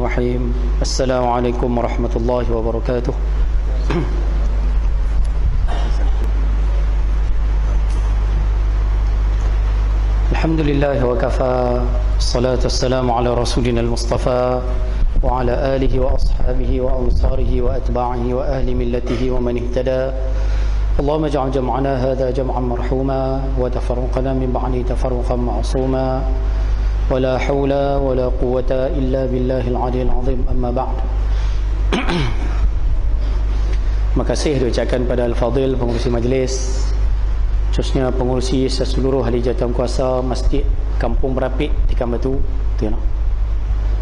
Bismillahirrahmanirrahim. Assalamualaikum warahmatullahi wabarakatuh. Alhamdulillah wa kafa. Salatu wassalamu ala rasulina al-mustafa wa ala alihi wa ashabihi wa ansarihi wa atba'ihi wa ahli millatihi wa man ihtada. Allahumma ij'al jam'ana hadha jam'an marhuma wa tafarruqana min ba'di tafarruqan ma'suma. ولا حول ولا قوة إلا بالله العلي العظيم أما بعد. Makasih diucapkan pada Al-Fadhil pengurusi majlis, khususnya pengurusi seluruh ahli jawatankuasa Masjid Kampung Berapit Tikan Batu,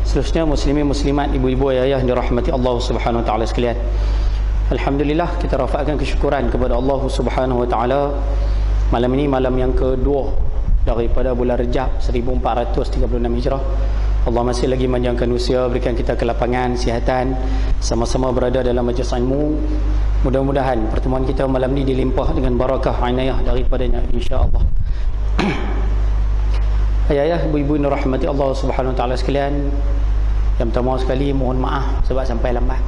seterusnya muslimin muslimat, ibu-ibu ayah yang dirahmati Allah Subhanahu wa taala sekalian. Alhamdulillah, kita rafakkan kesyukuran kepada Allah Subhanahu wa taala. Malam ini malam yang kedua daripada bulan Rejab 1436 Hijrah. Allah masih lagi manjangkan usia, berikan kita kelapangan, kesihatan, sama-sama berada dalam majlis ilmu. Mudah-mudahan pertemuan kita malam ini dilimpah dengan barakah inayah daripadanya, insya-Allah. Ayah-ayah, ibu-ibu yang dirahmati Allah Subhanahu wa taala sekalian, yang pertama sekali mohon maaf sebab sampai lambat.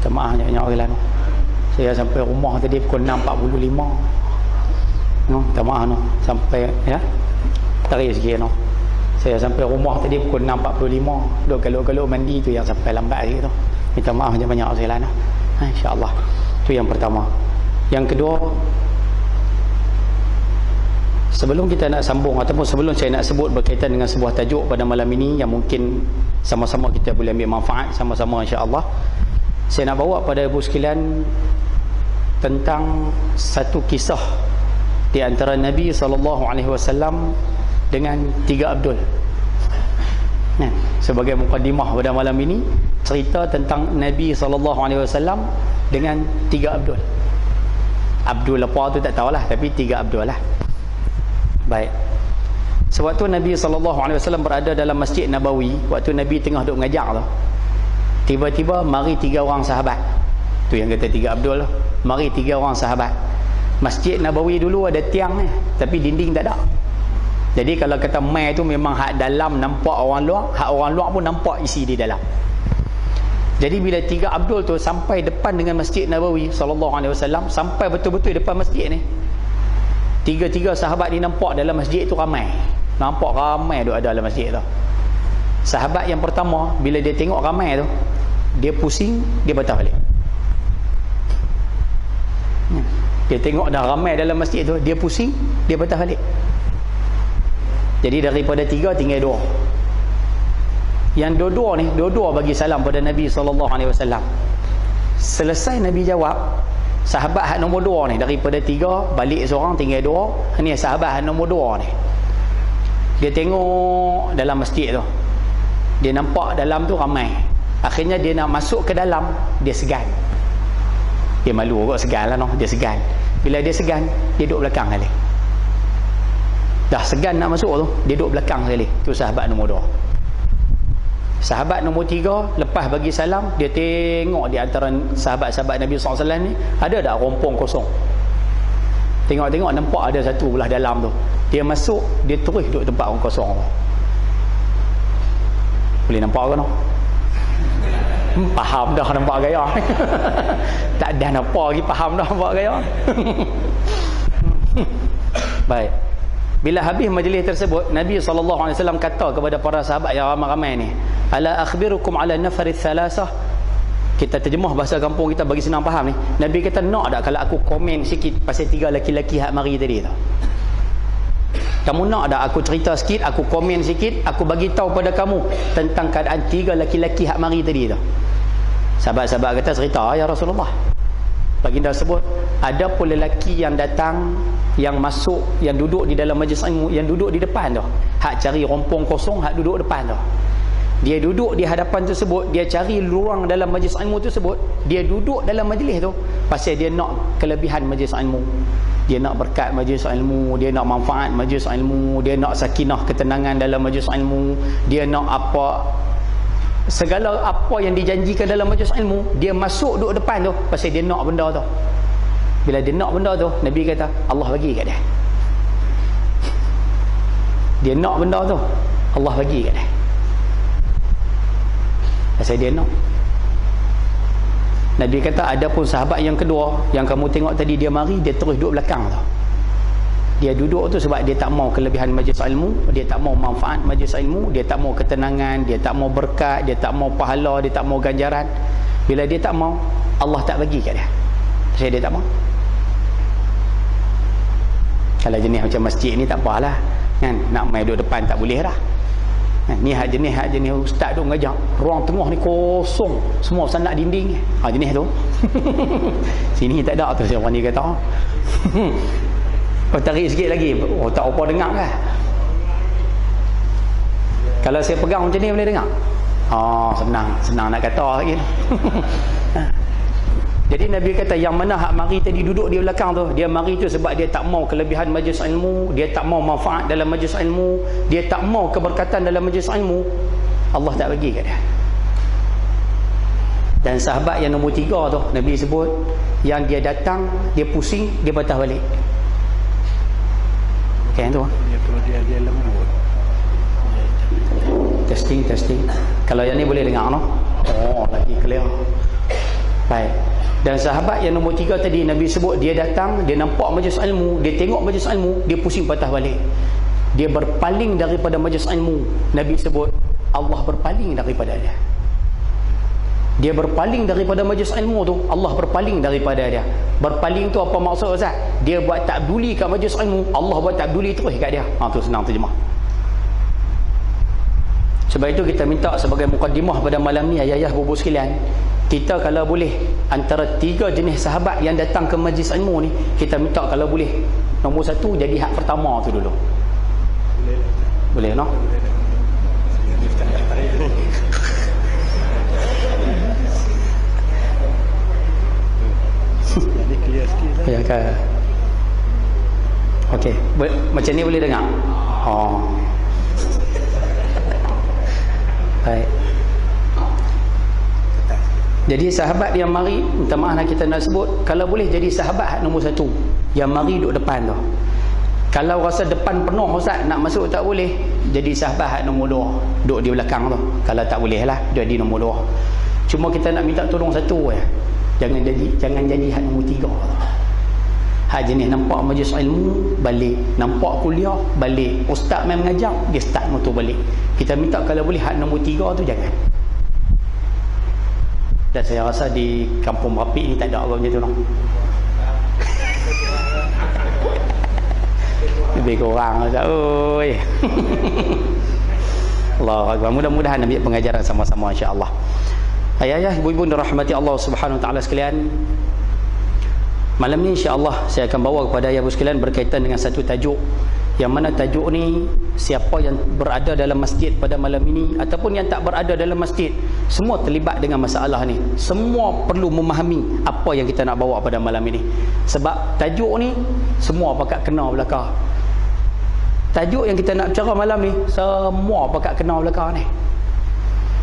Minta maaf banyak-banyak orang lain. Saya sampai rumah tadi pukul 6.45. Minta maaf sampai ya tarik sikit saya sampai rumah tadi pukul 6.45. Duk kalau mandi tu yang sampai lambat sikit tu. Minta maaf banyak-banyak sekali insya-Allah. Tu yang pertama. Yang kedua, sebelum kita nak sambung ataupun sebelum saya nak sebut berkaitan dengan sebuah tajuk pada malam ini yang mungkin sama-sama kita boleh ambil manfaat sama-sama insya-Allah, saya nak bawa pada ibu sekalian tentang satu kisah di antara Nabi SAW dengan tiga Abdul. Sebagai mukadimah pada malam ini, cerita tentang Nabi SAW dengan tiga Abdul. Abdul apa tu tak tahulah, tapi tiga Abdul lah. Baik. Sewaktu Nabi SAW berada dalam Masjid Nabawi, waktu Nabi tengah duduk mengajar tu, tiba-tiba mari tiga orang sahabat. Tu yang kata tiga Abdul lah. Mari tiga orang sahabat. Masjid Nabawi dulu ada tiang tapi dinding tak ada. Jadi kalau kata mai tu memang hak dalam nampak orang luar, hak orang luar pun nampak isi di dalam. Jadi bila tiga Abdul tu sampai depan dengan Masjid Nabawi SAW, sampai betul-betul depan masjid ni, tiga-tiga sahabat ni nampak dalam masjid tu ramai. Nampak ramai duk ada dalam masjid tu. Sahabat yang pertama, bila dia tengok ramai tu, dia pusing, dia patah balik. Dia tengok dah ramai dalam masjid tu, dia pusing, dia patah balik. Jadi daripada tiga tinggal dua. Yang dua-dua bagi salam pada Nabi SAW. Selesai Nabi jawab, sahabat hak nombor dua ni, daripada tiga balik seorang tinggal dua. Ni sahabat hak nombor dua ni, dia tengok dalam masjid tu, dia nampak dalam tu ramai. Akhirnya dia nak masuk ke dalam, dia segan. Dia malu kot, segan lah dia segan. Bila dia segan, dia duduk belakang sekali. Dah segan nak masuk tu, dia duduk belakang sekali. Tu sahabat nombor dua. Sahabat nombor tiga, lepas bagi salam, dia tengok di antara sahabat-sahabat Nabi SAW ni, ada tak rompong kosong. Tengok-tengok nampak ada satu belah dalam tu. Dia masuk, dia terus duduk tempat orang kosong tu. Boleh nampak ke no? Faham dah nampak gaya. Tak dah nampak lagi, faham dah nampak gaya. Baik. Bila habis majlis tersebut, Nabi SAW kata kepada para sahabat yang ramai-ramai ni, ala akhbirukum ala nafarith thalasah. Kita terjemah bahasa kampung kita bagi senang faham ni. Nabi kata, nak tak kalau aku komen sikit pasal tiga laki-laki hak mari tadi tu? Kamu nak tak aku cerita sikit, aku komen sikit, aku bagi tahu pada kamu tentang keadaan tiga laki-laki hak mari tadi tu? Sahabat-sahabat kata, cerita ya Rasulullah. Baginda sebut, ada pun lelaki yang datang, yang masuk, yang duduk di dalam majlis ilmu, yang duduk di depan tu, hak cari rompong kosong, hak duduk depan tu. Dia duduk di hadapan tersebut, dia cari ruang dalam majlis ilmu tersebut, dia duduk dalam majlis tu pasal dia nak kelebihan majlis ilmu, dia nak berkat majlis ilmu, dia nak manfaat majlis ilmu, dia nak sakinah ketenangan dalam majlis ilmu, dia nak apa, segala apa yang dijanjikan dalam majlis ilmu, dia masuk duduk depan tu pasal dia nak benda tu. Bila dia nak benda tu, Nabi kata Allah bagi kat dia. Dia nak benda tu, Allah bagi kat dia. pasal dia nak. Nabi kata ada pun sahabat yang kedua yang kamu tengok tadi, dia mari, dia terus duduk belakang tu. Dia duduk tu sebab dia tak mau kelebihan majlis ilmu, dia tak mau manfaat majlis ilmu, dia tak mau ketenangan, dia tak mau berkat, dia tak mau pahala, dia tak mau ganjaran. Bila dia tak mau, Allah tak bagi kat dia. Pasal dia tak mau. Kalau jenis macam masjid ni tak apalah kan, nak main duduk depan tak boleh dah. Ni hak jenis ustaz tu ngajak ruang tengah ni kosong, semua sandak dinding. Jenis tu. Sini tak ada tu siapa ni kata. Tarik sikit lagi. Tak apa dengar kan. Kalau saya pegang macam ni boleh dengar. Senang nak kata lagi. Jadi Nabi kata yang mana hak mari tadi duduk di belakang tu, dia mari tu sebab dia tak mau kelebihan majlis ilmu, dia tak mau manfaat dalam majlis ilmu, dia tak mau keberkatan dalam majlis ilmu, Allah tak bagi kat dia. Dan sahabat yang nombor 3 tu Nabi sebut, yang dia datang, dia pusing, dia patah balik. Kan tu. Dia lembut. Testing. Kalau yang ni boleh dengar no? Lagi clear. Baik. Dan sahabat yang nombor 3 tadi Nabi sebut, dia datang, dia nampak majlis ilmu, dia tengok majlis ilmu, dia pusing patah balik. Dia berpaling daripada majlis ilmu. Nabi sebut Allah berpaling daripada dia. Dia berpaling daripada majlis ilmu tu, Allah berpaling daripada dia. Berpaling tu apa maksud Ustaz? Dia buat tak peduli kat majlis ilmu, Allah buat tak peduli terus kat dia. Tu senang terjemah. Sebab itu kita minta sebagai mukadimah pada malam ni, ayah-ayah bubu sekalian, kita kalau boleh antara 3 jenis sahabat yang datang ke majlis ilmu ni, kita minta kalau boleh nombor 1 jadi hak pertama tu dulu. Boleh no? Ya ke? Okey, macam ni boleh dengar? Baik. Jadi sahabat yang mari, minta maaf nak kita nak sebut, kalau boleh jadi sahabat nombor 1 yang mari duduk depan tu. Kalau rasa depan penuh Ustaz, nak masuk tak boleh, jadi sahabat nombor 2 duduk di belakang tu. Kalau tak boleh lah, jadi nombor 2. Cuma kita nak minta tolong satu ya. Jangan jadi hak nombor 3. Hak jenis nampak majlis ilmu balik, nampak kuliah balik, ustaz main mengajar dia start motor balik. Kita minta kalau boleh hak nombor 3 tu jangan. Dan saya rasa di kampung Merapi ni tak ada orang macam tu no. Lebih kurang Ustaz. Oi. Allah Akbar. Mudah-mudahan ambil pengajaran sama-sama insya-Allah. Ayah-ayah, ibu-ibu dirahmati Allah Subhanahu wa taala sekalian. Malam ni insya-Allah saya akan bawa kepada ayah-ibu sekalian berkaitan dengan satu tajuk, yang mana tajuk ni siapa yang berada dalam masjid pada malam ini ataupun yang tak berada dalam masjid, semua terlibat dengan masalah ni. Semua perlu memahami apa yang kita nak bawa pada malam ini. Sebab tajuk ni semua pakat kena belaka. Tajuk yang kita nak bicara malam ni semua pakat kena belaka ni.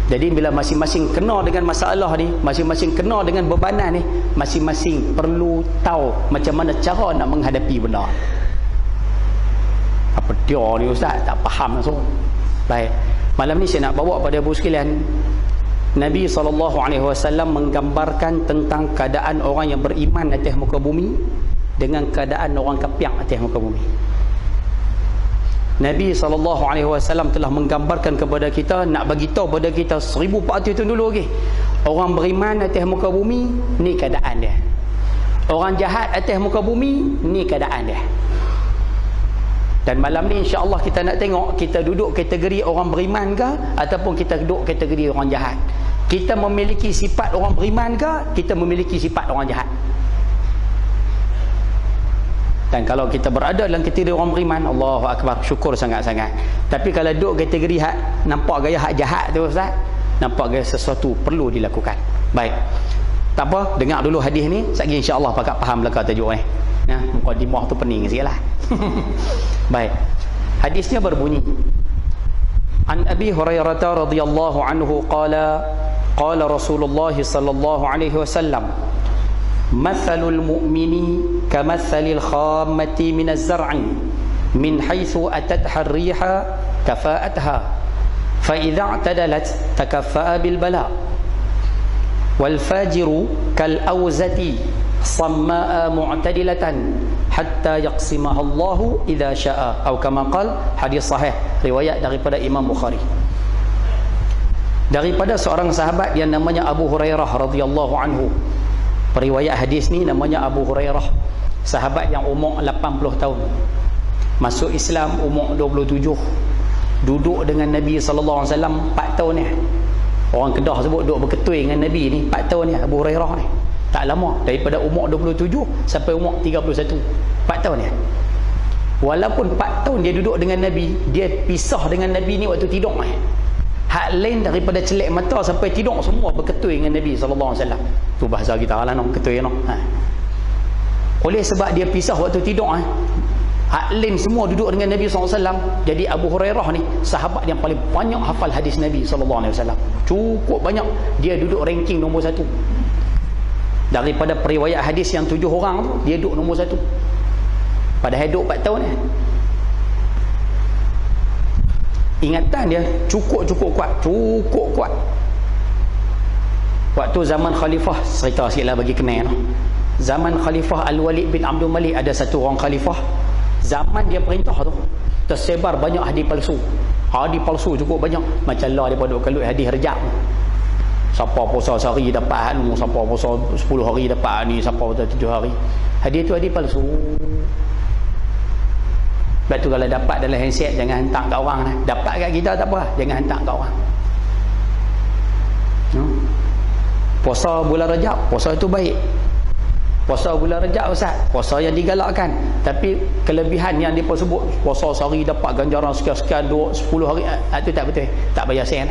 Jadi bila masing-masing kena dengan masalah ni, masing-masing kena dengan bebanan ni, masing-masing perlu tahu macam mana cara nak menghadapi benda. Apa dia ni Ustaz? Tak faham langsung. Baik. Malam ni saya nak bawa pada ibu sekalian, Nabi SAW menggambarkan tentang keadaan orang yang beriman atas muka bumi dengan keadaan orang kafir atas muka bumi. Nabi SAW telah menggambarkan kepada kita, nak bagi tahu pada kita 1400 tahun dulu lagi. Orang beriman atas muka bumi, ni keadaan dia. Orang jahat atas muka bumi, ni keadaan dia. Dan malam ni insya-Allah kita nak tengok kita duduk kategori orang beriman ke ataupun kita duduk kategori orang jahat. Kita memiliki sifat orang beriman ke, kita memiliki sifat orang jahat. Dan kalau kita berada dalam kategori orang beriman, Allahu Akbar, syukur sangat-sangat. Tapi kalau duduk kategori hak nampak gaya hak jahat tu Ustaz, nampak gaya sesuatu perlu dilakukan. Baik. Tak apa, dengar dulu hadis ni, sekali insya-Allah pakat faham belaka tajuk ni. Nah, mukadimah tu pening sikitlah. Baik. Hadisnya berbunyi, An Abi Hurairah radhiyallahu anhu qala Rasulullah sallallahu alaihi wasallam, mathalul mu'mini kamathalil khammati minaz zar'i min haythu atatha ar-riha kafa'atha fa idza i'tadalat takaffa'a bil bala wal fajiru kal auzati sammaa mu'tadilatan hatta yaqsimaha Allah idza syaa, atau kama qala, hadis sahih riwayat daripada Imam Bukhari daripada seorang sahabat yang namanya Abu Hurairah radhiyallahu anhu. Periwayat hadis ni namanya Abu Hurairah, sahabat yang umur 80 tahun, masuk Islam umur 27, duduk dengan Nabi sallallahu alaihi wasallam 4 tahun ni. Orang Kedah sebut duduk berketui dengan Nabi ni 4 tahun ni, Abu Hurairah ni. Tak lama, daripada umur 27 sampai umur 31, 4 tahun ni. Walaupun 4 tahun dia duduk dengan Nabi, dia pisah dengan Nabi ni waktu tidur ni. Hak lain daripada celik mata sampai tidur semua berketui dengan Nabi sallallahu alaihi wasallam. Tu bahasa kita lah noh, ketui noh. Oleh sebab dia pisah waktu tidur hak lain semua duduk dengan Nabi SAW. Jadi Abu Hurairah ni sahabat yang paling banyak hafal hadis Nabi SAW. Cukup banyak. Dia duduk ranking nombor 1. Daripada periwayat hadis yang 7 orang tu, dia duduk nombor 1. Padahal duduk 4 tahun ni. Ingatan dia cukup kuat. Cukup kuat. Waktu zaman Khalifah, cerita sikit lah bagi kenal. Zaman Khalifah Al-Walid bin Abdul Malik, ada satu orang Khalifah. Zaman dia perintah tu, tersebar banyak hadis palsu. Hadis palsu cukup banyak. Macam lah dia duk kalut hadis rejab. Siapa puasa sehari dapat anu, siapa puasa 10 hari dapat ni, siapa puasa 7 hari. Hadis tu hadis palsu. Sebab tu kalau dapat dalam handset, jangan hantar kat orang lah. Dapat kat kita tak apa, jangan hantar kat orang. Puasa bulan Rajab, puasa itu baik. Puasa bulan Rajab Ustaz, puasa yang digalakkan. Tapi kelebihan yang dia sebut, puasa sehari dapat ganjaran sekian-sekian, 10 hari, itu tak betul. Tak bayar sen.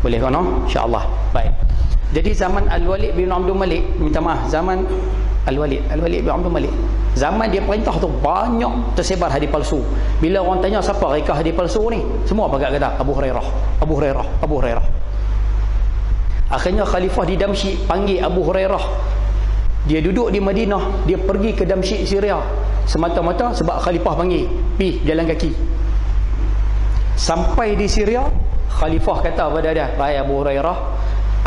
Boleh kan? InsyaAllah. Baik. Jadi zaman Al-Walid bin Abdul Malik, minta maaf, zaman Al-Walid bin Abdul Malik, zaman dia perintah tu banyak tersebar hadis palsu. Bila orang tanya siapa reka hadis palsu ni, semua pakat kata Abu Hurairah, Abu Hurairah, Abu Hurairah. Akhirnya Khalifah di Damsyik panggil Abu Hurairah. Dia duduk di Madinah, dia pergi ke Damsyik Syria semata-mata sebab Khalifah panggil, pergi jalan kaki. Sampai di Syria, Khalifah kata pada dia, "Wahai Abu Hurairah,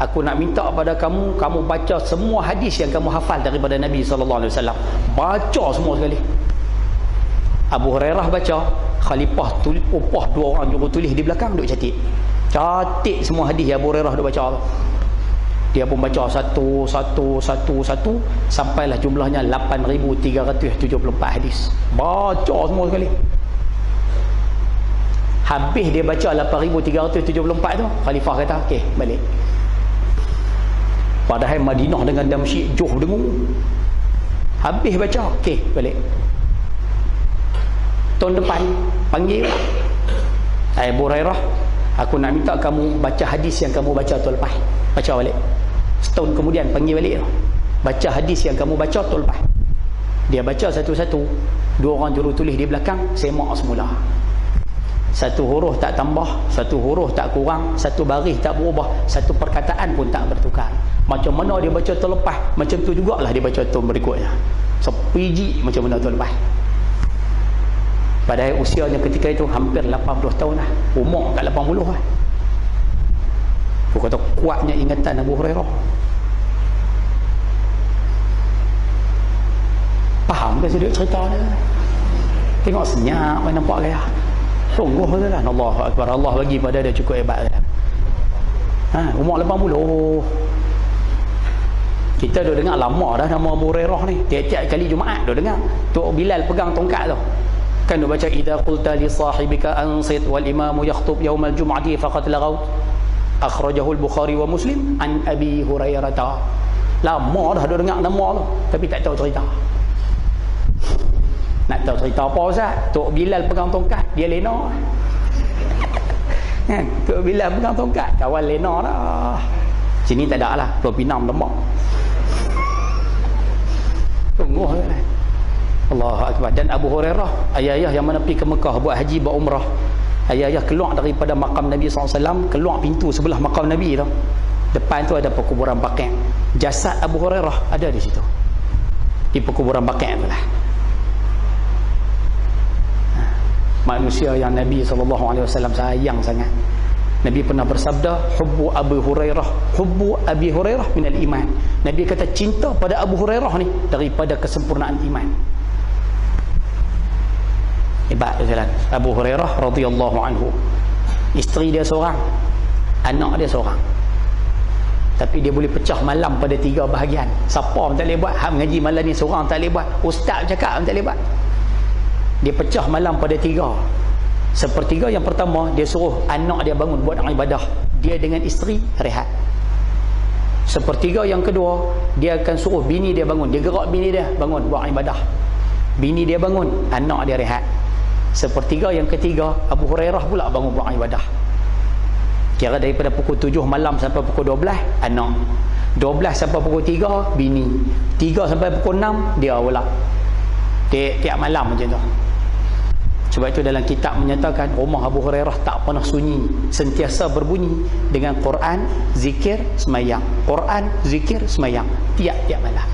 aku nak minta pada kamu, kamu baca semua hadis yang kamu hafal daripada Nabi SAW. Baca semua sekali." Abu Hurairah baca, Khalifah upah 2 orang jurutulis di belakang duk catik semua hadis yang Abu Hurairah duk baca tu. Dia pun baca satu sampailah jumlahnya 8,374 hadis. Baca semua sekali. Habis dia baca 8,374 tu, Khalifah kata, "Okey, balik." Padahal Madinah dengan Damsyik jauh dengung. Habis baca, "Okey, balik." Tahun depan panggil, "Hai Abu Hurairah, aku nak minta kamu baca hadis yang kamu baca tahun lepas." Baca balik. Setahun kemudian panggil balik tu. Baca hadis yang kamu baca tahun lepas. Dia baca satu-satu. 2 orang jurutulis di belakang semak semula. Satu huruf tak tambah, satu huruf tak kurang, satu baris tak berubah, satu perkataan pun tak bertukar. Macam mana dia baca tahun lepas, macam tu jugalah dia baca tahun berikutnya. Sepiji macam mana tahun lepas. Padahal usianya ketika itu hampir 80 tahun lah. Umur kat 80 lah. Aku kata kuatnya ingatan Abu Hurairah. Faham ke sedikit cerita dia? Tengok senyap, nampak gaya. Sungguh tu lah. Allahu Akbar. Allah bagi pada dia cukup hebat. Umur 80. Kita dah dengar lama dah nama Abu Hurairah ni. Tiap-tiap kali Jumaat dah dengar. Tok Bilal pegang tongkat tu. Kan dia baca, "Idza qulta li sahibika ansit wal imamu yakhtub yaumal jum'ati faqad lagaw." Akhrajahu al-Bukhari wa Muslim an Abi Hurairah. Lama dah dia dengar nama tu, tapi tak tahu cerita. Nak tahu cerita apa Ustaz? Tok Bilal pegang tongkat, dia lena. Kan? Tok Bilal pegang tongkat, kawan lena dah. Sini tak ada lah, Pulau Pinang lembak. Tunggu lah. Allahu Akbar. Dan Abu Hurairah, ayah-ayah yang mana pergi ke Mekah buat haji, buat umrah, ayah-ayah keluar daripada makam Nabi SAW, keluar pintu sebelah makam Nabi tu. Depan tu ada perkuburan Baqi'. Jasad Abu Hurairah ada di situ. Di perkuburan Baqi' tu lah. Manusia yang Nabi SAW sayang sangat. Nabi pernah bersabda, hubbu Abi Hurairah minal iman. Nabi kata cinta pada Abu Hurairah ni daripada kesempurnaan iman. Hebat jalan Abu Hurairah radhiyallahu anhu. Isteri dia seorang, anak dia seorang, tapi dia boleh pecah malam pada 3 bahagian. Siapa pun tak boleh buat. Hak mengaji malam ni seorang tak boleh buat, ustaz cakap pun tak boleh buat. Dia pecah malam pada 3. Sepertiga yang pertama dia suruh anak dia bangun buat ibadah, dia dengan isteri rehat. Sepertiga yang kedua dia akan suruh bini dia bangun, dia gerak bini dia bangun buat ibadah, bini dia bangun, anak dia rehat. Sepertiga yang ketiga Abu Hurairah pula bangun buat ibadah. Kira daripada pukul 7 malam sampai pukul 12 anak, 12 sampai pukul 3 bini, 3 sampai pukul 6 dia pula. Tiap malam macam tu. Sebab itu dalam kitab menyatakan rumah Abu Hurairah tak pernah sunyi, sentiasa berbunyi dengan Quran, zikir, semayang. Quran, zikir, semayang tiap-tiap malam.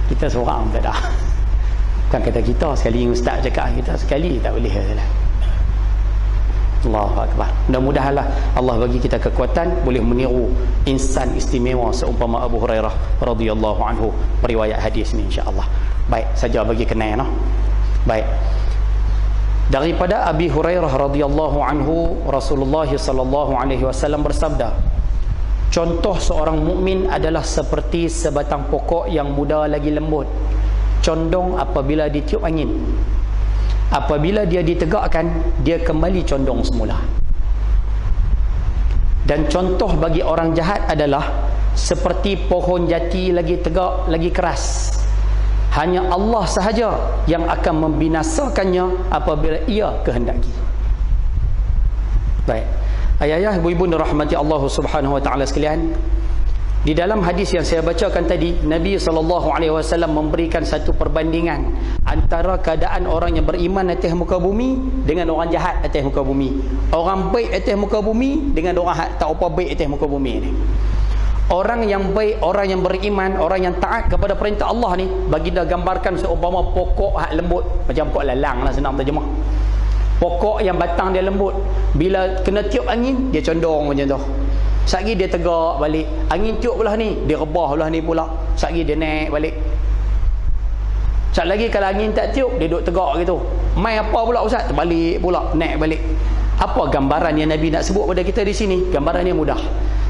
Kita seorang tak ada. Bukan kata kita, sekali ustaz cakap kita, sekali tak boleh. Allahu Akbar. Mudah-mudahanlah Allah bagi kita kekuatan boleh meniru insan istimewa seumpama Abu Hurairah radhiyallahu anhu periwayat hadis ni, insya-Allah. Baik, saja bagi kenal noh. Baik. Daripada Abi Hurairah radhiyallahu anhu, Rasulullah sallallahu alaihi wasallam bersabda, contoh seorang mukmin adalah seperti sebatang pokok yang muda lagi lembut, condong apabila ditiup angin. Apabila dia ditegakkan, dia kembali condong semula. Dan contoh bagi orang jahat adalah seperti pohon jati lagi tegak, lagi keras. Hanya Allah sahaja yang akan membinasakannya apabila ia kehendaki. Baik. Ayah-ayah, ibu-ibu dirahmati Allah Subhanahu wa taala sekalian, di dalam hadis yang saya bacakan tadi, Nabi SAW memberikan satu perbandingan antara keadaan orang yang beriman atas muka bumi dengan orang jahat atas muka bumi, orang baik atas muka bumi dengan orang tak apa baik atas muka bumi ni. Orang yang baik, orang yang beriman, orang yang taat kepada perintah Allah ni, baginda gambarkan seumpama pokok hak lembut, macam pokok lalang lah, senang terjemah. Pokok yang batang dia lembut, bila kena tiup angin dia condong macam tu. Satgi dia tegak balik, angin tiup belah ni dia rebah belah ni pula, satgi dia naik balik. Sat lagi kalau angin tak tiup dia duduk tegak gitu, mai apa pula ustaz, terbalik pula, naik balik. Apa gambaran yang Nabi nak sebut pada kita di sini? Gambarannya mudah.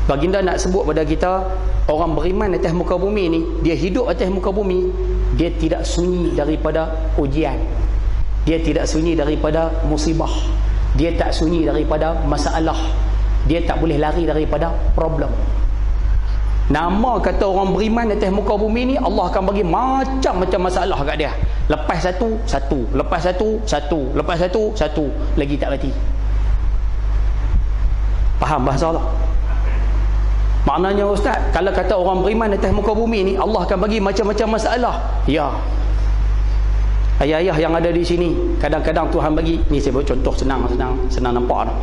Baginda nak sebut pada kita, orang beriman atas muka bumi ni, dia hidup atas muka bumi, dia tidak sunyi daripada ujian, dia tidak sunyi daripada musibah, dia tak sunyi daripada masalah, dia tak boleh lari daripada problem. Nama kata orang beriman atas muka bumi ni, Allah akan bagi macam-macam masalah kat dia. Lepas satu, lepas satu, lepas satu, lagi tak mati. Faham bahasa Allah? Maknanya ustaz, kalau kata orang beriman atas muka bumi ni, Allah akan bagi macam-macam masalah. Ya. Ayah-ayah yang ada di sini, kadang-kadang Tuhan bagi, ni saya buat contoh senang nampak dah.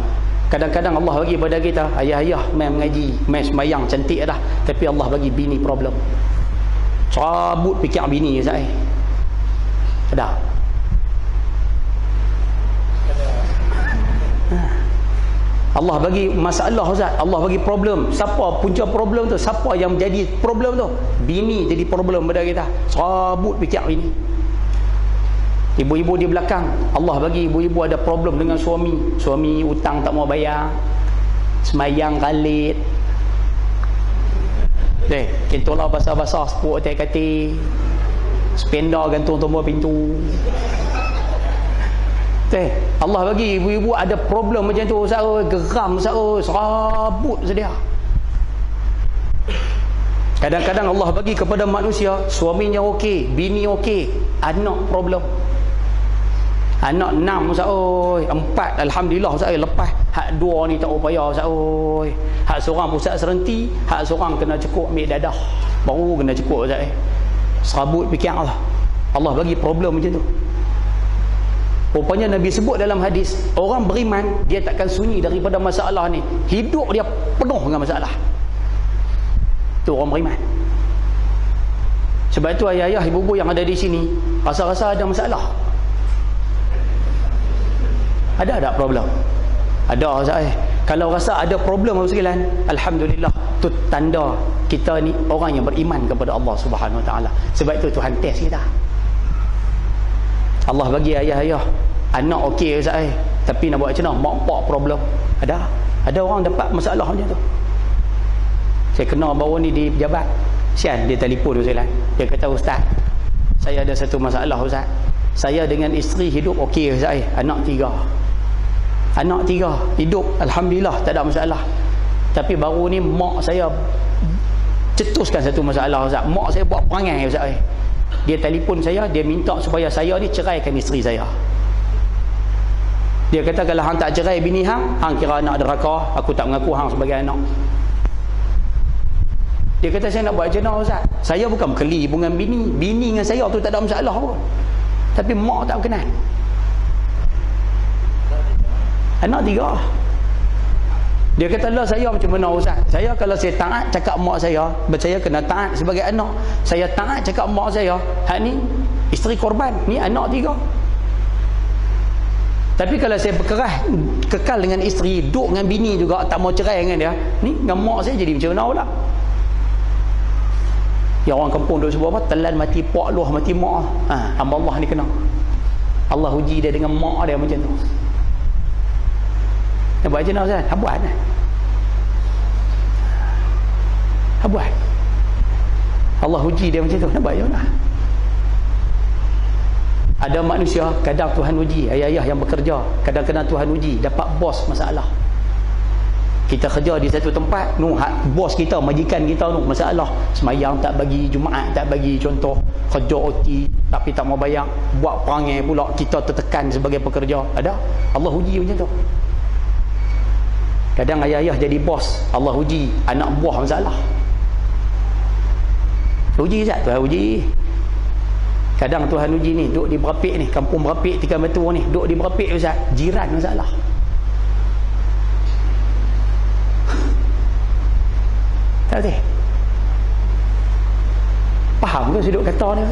Kadang-kadang Allah bagi pada kita, ayah-ayah main mengaji, main sembahyang cantik dah, tapi Allah bagi bini problem. Cabut fikir bini saya. Ada. Allah bagi masalah ustaz, Allah bagi problem. Siapa punca problem tu? Siapa yang jadi problem tu? Bini jadi problem pada kita. Cabut fikir bini. Ibu-ibu di belakang, Allah bagi ibu-ibu ada problem dengan suami. Suami hutang tak mau bayar, semayang kalit, kentolah basah-basah, sepuk atas katil, spenda gantung tombol pintu. Allah bagi ibu-ibu ada problem macam tu, geram, serabut sedia. Kadang-kadang Allah bagi kepada manusia, suaminya okey, bini okey, anak problem. Anak 6 Ustaz oi, 4 alhamdulillah Ustaz oi, lepas hak 2 ni tak upaya Ustaz oi. Hak seorang pusat serenti, hak seorang kena cekuk ambil dadah, baru kena cekuk Ustaz oi. Serabut fikir Allah. Allah bagi problem macam tu. Rupanya Nabi sebut dalam hadis, orang beriman dia takkan sunyi daripada masalah ni. Hidup dia penuh dengan masalah. Tu orang beriman. Sebab itu ayah-ayah, ibu-ibu yang ada di sini, rasa-rasa ada masalah. Ada tak problem? Ada Ustaz. Kalau rasa ada problem apa sekalian, alhamdulillah, tu tanda kita ni orang yang beriman kepada Allah Subhanahu Wa Taala. Sebab itu Tuhan test kita. Allah bagi ayah-ayah anak okey Ustaz, tapi nak buat macam mana? Mak pak problem. Ada orang dapat masalah macam tu. Saya kenal baru ni di pejabat. Sian, dia telefon Ustaz. Dia kata, Ustaz, saya ada satu masalah Ustaz. Saya dengan isteri hidup okey Ustaz. Anak 3. Anak 3 hidup alhamdulillah, tak ada masalah. Tapi baru ni mak saya cetuskan satu masalah Ustaz. Mak saya buat perangai Ustaz. Dia telefon saya, dia minta supaya saya ni ceraikan isteri saya. Dia kata kalau hang tak cerai bini hang kira anak deraka, aku tak mengaku hang sebagai anak. Dia kata saya nak buat macam mana Ustaz? Saya bukan berkeli dengan bini dengan saya tu tak ada masalah pun. Tapi mak tak berkenan. Anak 3. Dia kata lah saya macam mana Ustaz? Saya kalau saya taat cakap mak saya kena taat sebagai anak. Saya taat cakap mak saya, hak ni isteri korban, ni anak 3. Tapi kalau saya berkerah kekal dengan isteri, duduk dengan bini juga, tak mau cerai dengan dia, ni dengan mak saya jadi macam mana pula? Yang orang kampung duduk sebut apa? Telan mati pak luah mati mak. Hamba Allah ni kena. Allah uji dia dengan mak dia macam tu. Nak buat macam mana Ustaz? Habuat lah. Habuat. Allah uji dia macam tu. Nak buat macam mana? Ada manusia, kadang Tuhan uji. Ayah-ayah yang bekerja, kadang-kadang Tuhan uji. Dapat bos masalah. Kita kerja di satu tempat, bos kita, majikan kita tu masalah. Semayang tak bagi, Jumaat tak bagi, contoh. Kerja OT, tapi tak mau bayar. Buat perangai pula, kita tertekan sebagai pekerja. Ada? Allah uji macam tu. Kadang ayah-ayah jadi bos, Allah uji anak buah masalah. Uji Ustaz, Tuhan uji. Kadang Tuhan uji ni, duduk di Berapik ni, kampung Berapik, Tiga Batu ni, duduk di Berapik Ustaz, jiran masalah. Tak boleh. Faham ke sudut kata ni?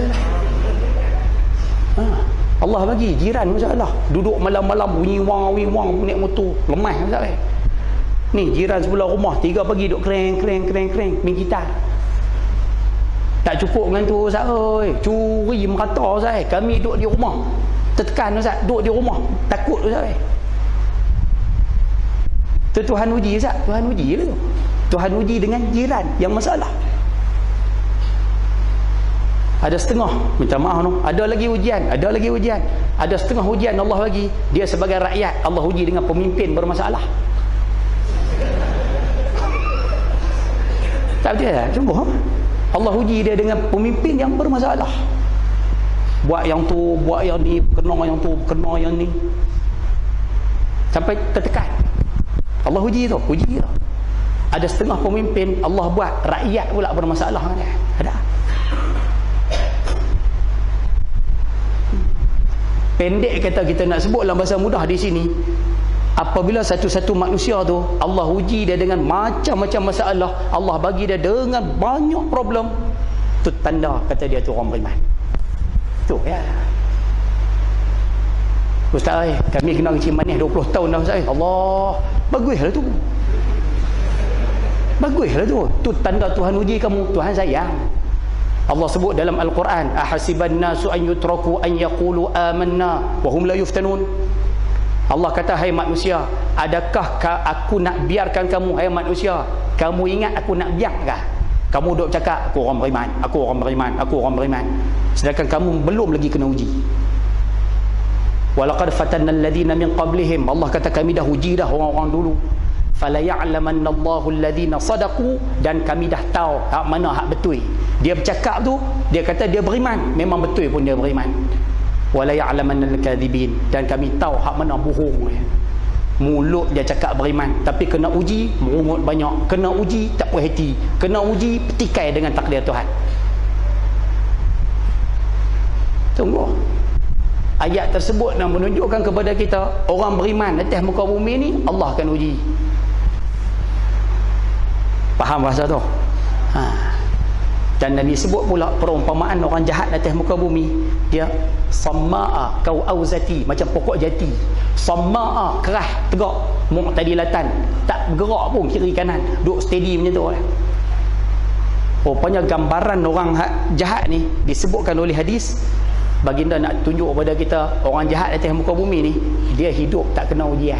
Allah bagi jiran masalah. Duduk malam-malam bunyi wang naik motor, lemah Ustaz. Ni jiran sebelah rumah 3 pagi duk kreng main gitar. Tak cukup dengan tu Ustaz oi, curi merata Ustaz. Kami duduk di rumah tertekan Ustaz, duduk di rumah takut Ustaz. Tu Tuhan uji Ustaz, Tuhan uji lah tu. Tuhan uji dengan jiran yang masalah. Ada setengah, minta maaf no, ada lagi ujian. Ada setengah ujian Allah bagi dia sebagai rakyat, Allah uji dengan pemimpin bermasalah. Tak betul tak? Sungguh Allah uji dia dengan pemimpin yang bermasalah. Buat yang tu, buat yang ni, kena yang tu, kena yang ni, sampai tertekan. Allah uji tu, uji tu. Ada setengah pemimpin Allah buat rakyat pula bermasalah dengan dia. Ada. Pendek kata kita nak sebut dalam bahasa mudah di sini, apabila satu-satu manusia tu Allah uji dia dengan macam-macam masalah, Allah bagi dia dengan banyak problem, tu tanda kata dia tu orang beriman. Tu ya. Ustaz, kami kena Encik Manis 20 tahun dah Ustaz. Allah, baguslah tu. Baguslah tu. Tu tanda Tuhan uji kamu, Tuhan sayang. Allah sebut dalam Al-Quran, ahasiban nasu an yutraku an yaqulu amanna wa hum la yuftanun. Allah kata, hai manusia, adakah aku nak biarkan kamu, hai manusia, kamu ingat aku nak biarkah kamu duk cakap aku orang beriman, aku orang beriman, aku orang beriman, sedangkan kamu belum lagi kena uji. Walaqad fatanna alladhina min qablihim, Allah kata kami dah uji dah orang-orang dulu. Fala ya'lamanna Allahu alladhina sadaqu, dan kami dah tahu hak mana hak betul. Dia bercakap tu, dia kata dia beriman, memang betul pun dia beriman. Wala ya'lamanna al-kadhibin, dan kami tahu hak mana bohong dia. Mulut dia cakap beriman, tapi kena uji merungut banyak, kena uji tak puas hati, kena uji petikai dengan takdir Tuhan. Tunggu. Ayat tersebut nak menunjukkan kepada kita orang beriman atas muka bumi ni Allah akan uji. Faham bahasa tu? Dan Nabi sebut pula perumpamaan orang jahat atas muka bumi, dia samma'a kau auzati, macam pokok jati, samma'a kerah tegak, mu'tadilatan, tak bergerak pun kiri kanan, duduk steady macam tu lah. Rupanya gambaran orang jahat ni disebutkan oleh hadis. Baginda nak tunjuk kepada kita, orang jahat atas muka bumi ni, dia hidup tak kena ujian.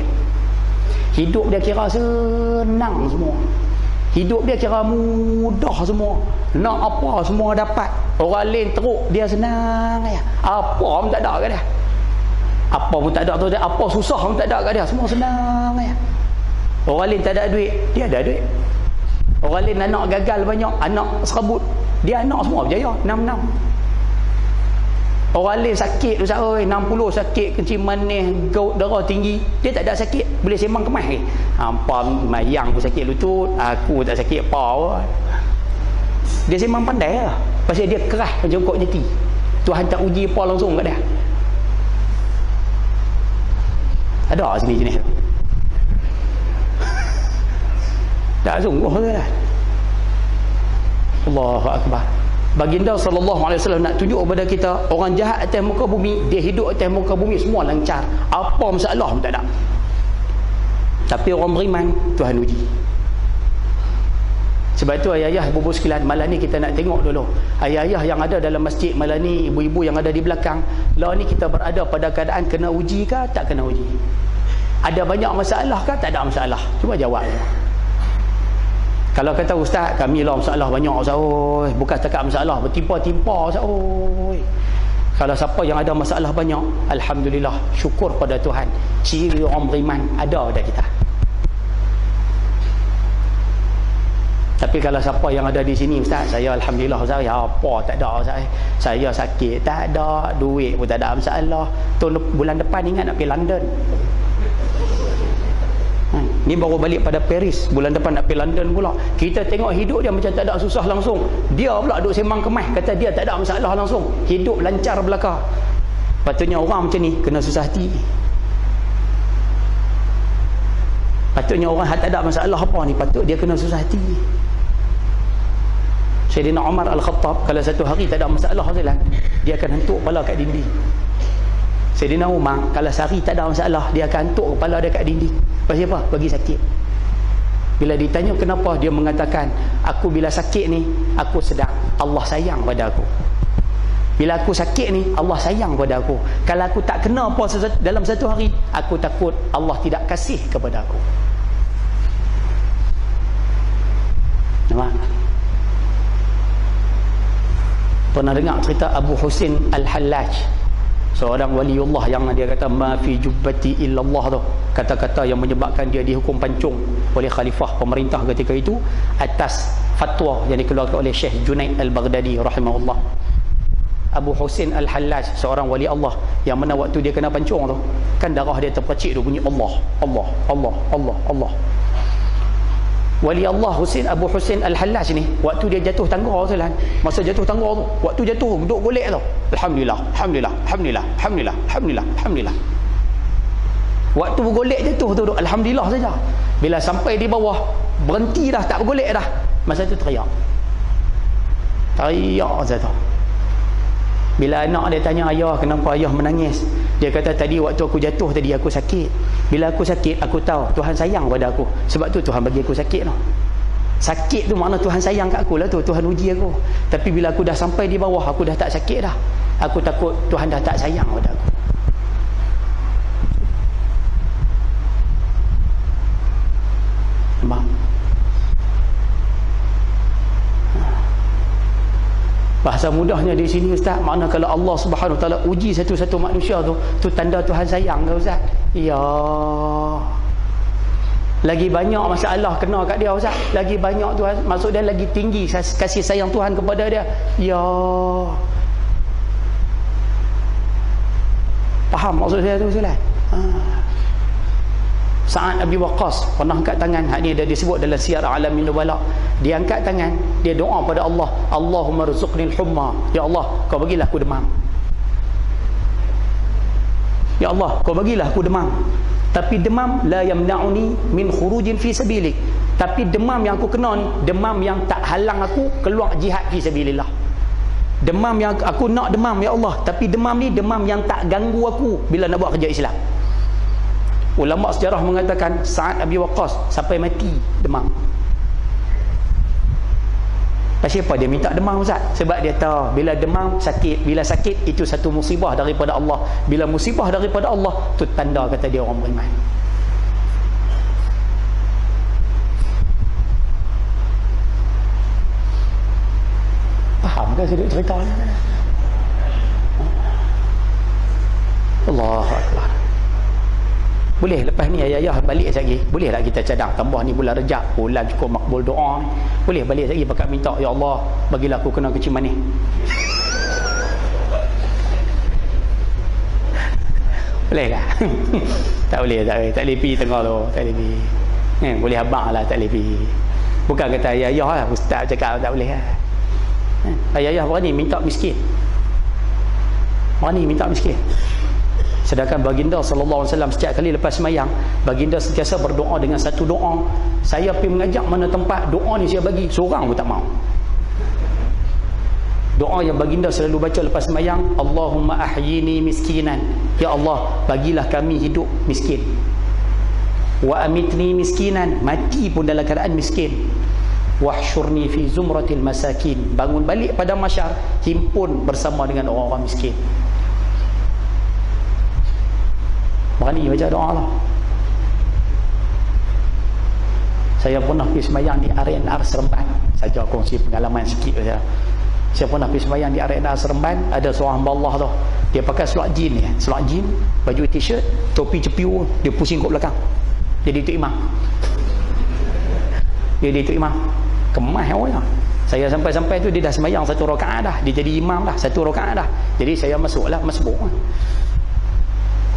Hidup dia kira senang semua. Hidup dia kira mudah semua. Nak apa semua dapat. Orang lain teruk, dia senang ya. Apa pun tak ada kat dia. Apa pun tak ada tu dia, apa susah pun tak ada kat dia, semua senang ya. Orang lain tak ada duit, dia ada duit. Orang lain anak gagal banyak, anak serabut, dia anak semua berjaya, 6-6. Orang lain sakit tu oi, 60 sakit, kencing manis, gout, darah tinggi, dia tak ada sakit, boleh sembang kemas ke. Hampa mayang aku sakit lutut, aku tak sakit apa. Dia sembang pandai lah. Pasal dia keras macam kok jati. Tuhan tak uji apa langsung kat dia. Ada sini jenis tu. Tak sungguh tu lah. Allahu Akbar. Baginda SAW nak tunjuk kepada kita, orang jahat atas muka bumi, dia hidup atas muka bumi semua lancar, apa masalah pun tak ada. Tapi orang beriman, Tuhan uji. Sebab tu ayah-ayah, ibu-ibu sekalian, malam ni kita nak tengok dulu ayah-ayah yang ada dalam masjid malam ni, ibu-ibu yang ada di belakang. Lah ni kita berada pada keadaan kena uji ke tak kena uji? Ada banyak masalah ke tak ada masalah? Cuba jawab. Kalau kata ustaz, kami lah masalah banyak ustaz, oi, bukan setakat masalah bertimpa-timpa ustaz, oi. Kalau siapa yang ada masalah banyak, alhamdulillah, syukur pada Tuhan. Ciri orang beriman ada pada kita. Tapi kalau siapa yang ada di sini, ustaz, saya alhamdulillah ustaz, ya apa tak ada ustaz, saya sakit tak ada, duit pun tak ada masalah. Bulan depan ingat nak pergi London. Ni baru balik pada Paris, bulan depan nak pergi London pula. Kita tengok hidup dia macam tak ada susah langsung, dia pula duk sembang kemas, kata dia tak ada masalah langsung, hidup lancar belaka. Patutnya orang macam ni kena susah hati. Patutnya orang tak ada masalah apa ni, patut dia kena susah hati. Sayyidina Umar Al-Khattab, kalau satu hari tak ada masalah jalan, dia akan hentuk kepala kat dinding. Sayyidina Umar, kalau sehari tak ada masalah, dia akan hentuk kepala dia kat dinding. Pasal apa? Bagi sakit. Bila ditanya kenapa, dia mengatakan, aku bila sakit ni, aku sedar Allah sayang pada aku. Bila aku sakit ni, Allah sayang pada aku. Kalau aku tak kena apa dalam satu hari, aku takut Allah tidak kasih kepada aku. Nampak? Pernah dengar cerita Abu Husin Al-Hallaj, seorang waliullah yang dia kata ma fi jubbati illallah tu, kata-kata yang menyebabkan dia dihukum pancung oleh khalifah pemerintah ketika itu atas fatwa yang dikeluarkan oleh Syekh Junaid Al-Baghdadi rahimahullah. Abu Husin Al-Hallaj, seorang wali Allah yang mana waktu dia kena pancung tu, kan darah dia terpercik tu bunyi Allah, Allah, Allah, Allah, Allah. Wali Allah Abu Husin Al-Hallaj ni, waktu dia jatuh tangga tu lah, masa jatuh tangga tu, waktu jatuh duduk golek tu, alhamdulillah, alhamdulillah, alhamdulillah, alhamdulillah, alhamdulillah, alhamdulillah. Waktu bergolek jatuh tu duduk alhamdulillah saja. Bila sampai di bawah, berhenti dah, tak bergolek dah, masa tu teriak saja. Bila anak dia tanya ayah, kenapa ayah menangis? Dia kata, tadi waktu aku jatuh tadi aku sakit. Bila aku sakit, aku tahu Tuhan sayang pada aku. Sebab tu Tuhan bagi aku sakit tu. Sakit tu makna Tuhan sayang kat aku lah tu, Tuhan uji aku. Tapi bila aku dah sampai di bawah, aku dah tak sakit dah. Aku takut Tuhan dah tak sayang pada aku. Nampak? Bahasa mudahnya di sini ustaz, makna kalau Allah Subhanahu Wa Taala uji satu-satu manusia tu tanda Tuhan sayang ke ustaz? Ya. Lagi banyak masalah kena kat dia ustaz, lagi banyak Tuhan, maksud dia lagi tinggi kasih sayang Tuhan kepada dia. Ya. Faham maksud saya tu ustaz? Sa'ad Abi Waqqas pernah angkat tangan, hak ni ada disebut dalam Siyar A'lamin Nubala. Dia angkat tangan, dia doa pada Allah, Allahumma rzuqnil humma, ya Allah kau bagilah aku demam, ya Allah kau bagilah aku demam, tapi demam la yamna'uni min khurujin fi sabilik, Tapi demam yang aku kena ni, demam yang tak halang aku keluar jihad fi sabilillah. Demam yang aku nak demam, ya Allah, tapi demam ni demam yang tak ganggu aku bila nak buat kerja Islam. Ulama sejarah mengatakan Sa'ad Abi Waqqas sampai mati demam. Pasal apa dia minta demam, Ustaz? Sebab dia tahu bila demam sakit, bila sakit itu satu musibah daripada Allah. Bila musibah daripada Allah, tu tanda kata dia orang beriman. Faham ke saya cerita ni? Allahu Akbar. Boleh lepas ni ayah balik lagi, boleh tak kita cadang tambah ni bulan Rejab, bulan cukup makbul doa ni, boleh balik lagi pakat minta, ya Allah bagilah aku kena kecil manis. Boleh tak? Tak boleh, tak boleh pergi tengah tu, tak boleh pergi. Boleh abang lah, tak boleh pergi. Bukan kata ayah lah, ustaz cakap tak boleh lah. Ayah berani minta miskin, berani minta miskin. Sedangkan baginda sallallahu alaihi wasallam setiap kali lepas sembahyang, baginda sentiasa berdoa dengan satu doa. Saya pergi mengajak mana tempat, doa ni saya bagi, seorang pun tak mau. Doa yang baginda selalu baca lepas sembahyang, Allahumma ahyini miskinan. Ya Allah, bagilah kami hidup miskin. Wa amitni miskinan, mati pun dalam keadaan miskin. Wahsyurni fi zumratil masakin, bangun balik pada masyar, himpun bersama dengan orang-orang miskin. Berani baca doa lah. Saya pernah pergi sembahyang di RNR Seremban, saja kongsi pengalaman sikit saja. Saya pernah pergi sembahyang di RNR Seremban, ada seorang hamba Allah tu, dia pakai seluar jin ni, seluar jin, baju t-shirt, topi cepiu, dia pusing kat belakang. Jadi itu imam. Jadi itu imam. Kemah awaknya. Saya sampai-sampai tu dia dah sembahyang satu rakaat dah, dia jadi imam dah satu rakaat dah. Jadi saya masuklah masbuk.